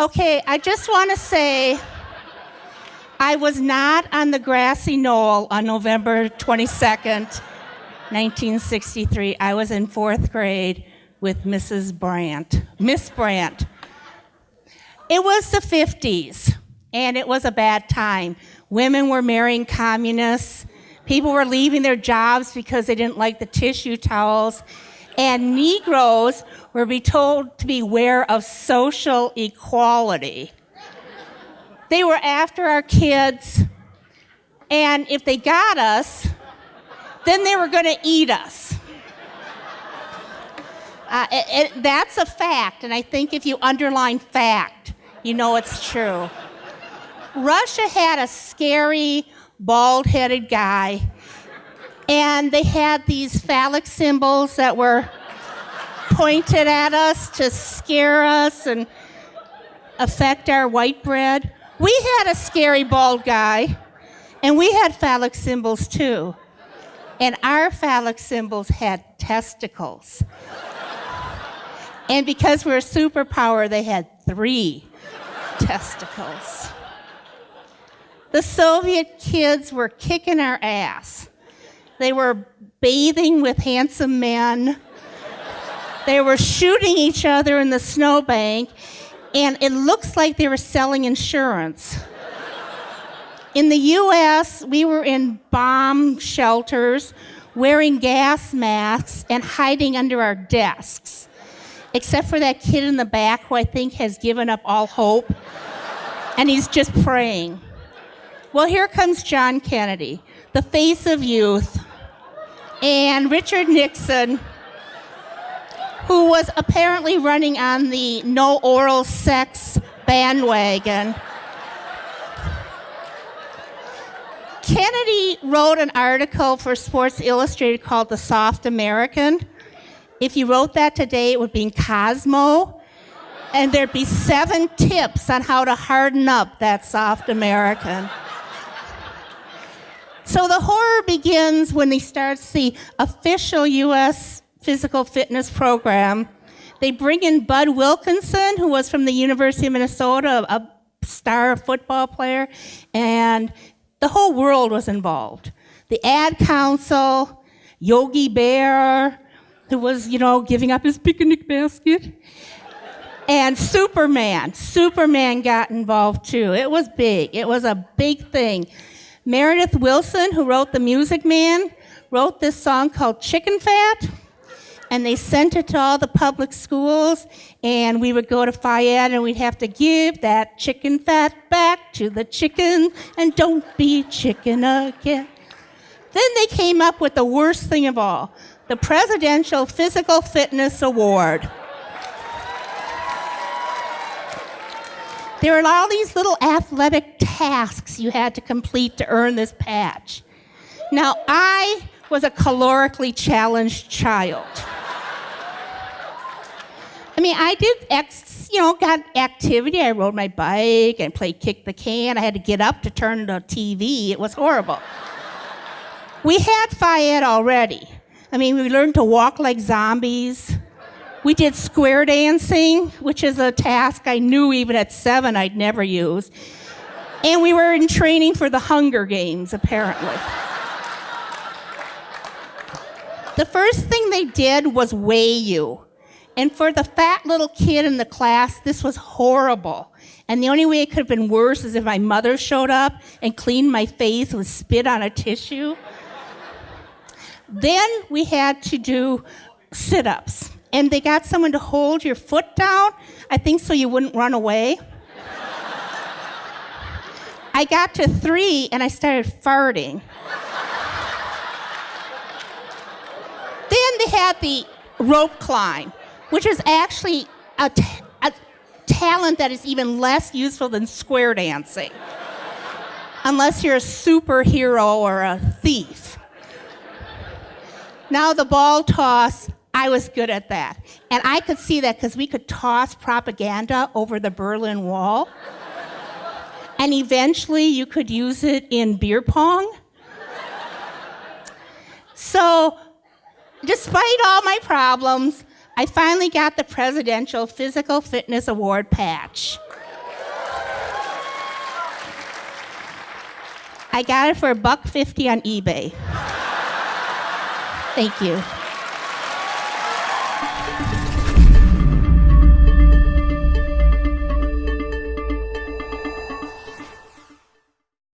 Okay, I just want to say I was not on the grassy knoll on November 22nd, 1963. I was in 4th grade with Miss Brandt. It was the 50s, and it was a bad time. Women were marrying communists. People were leaving their jobs because they didn't like the tissue towels. And Negroes were told to beware of social equality. They were after our kids, and if they got us, then they were going to eat us. That's a fact, and I think if you underline fact, you know it's true. Russia had a scary, bald-headed guy, and they had these phallic symbols that were pointed at us to scare us and affect our white bread. We had a scary bald guy, and we had phallic symbols too. And our phallic symbols had testicles. And because we're a superpower, they had 3 testicles. The Soviet kids were kicking our ass. They were bathing with handsome men. They were shooting each other in the snowbank, and it looks like they were selling insurance. In the U.S., we were in bomb shelters, wearing gas masks, and hiding under our desks. Except for that kid in the back who I think has given up all hope, and he's just praying. Well, here comes John Kennedy, the face of youth, and Richard Nixon, who was apparently running on the no oral sex bandwagon. Kennedy wrote an article for Sports Illustrated called The Soft American. If you wrote that today, it would be in Cosmo, and there'd be 7 tips on how to harden up that soft American. So the horror begins when they start the official U.S. physical fitness program. They bring in Bud Wilkinson, who was from the University of Minnesota, a star football player, and the whole world was involved. The ad council, Yogi Bear, who was, giving up his picnic basket, and Superman. Superman got involved too. It was big. It was a big thing. Meredith Willson, who wrote The Music Man, wrote this song called Chicken Fat, and they sent it to all the public schools, and we would go to Fayette, and we'd have to give that chicken fat back to the chicken, and don't be chicken again. Then they came up with the worst thing of all, the Presidential Physical Fitness Award. There were all these little athletic tasks you had to complete to earn this badge. Now, I was a calorically challenged child. I did, got activity. I rode my bike and played kick the can. I had to get up to turn the TV. It was horrible. We had Fayette already. We learned to walk like zombies. We did square dancing, which is a task I knew even at 7 I'd never use. And we were in training for the Hunger Games, apparently. The first thing they did was weigh you. And for the fat little kid in the class, this was horrible. And the only way it could have been worse is if my mother showed up and cleaned my face with spit on a tissue. Then we had to do sit-ups. And they got someone to hold your foot down, I think so you wouldn't run away. I got to 3 and I started farting. Then they had the rope climb, which is actually a talent that is even less useful than square dancing, unless you're a superhero or a thief. Now the ball toss, I was good at that. And I could see that because we could toss propaganda over the Berlin Wall. And eventually you could use it in beer pong. So, despite all my problems, I finally got the Presidential Physical Fitness Award patch. I got it for $1.50 on eBay. Thank you.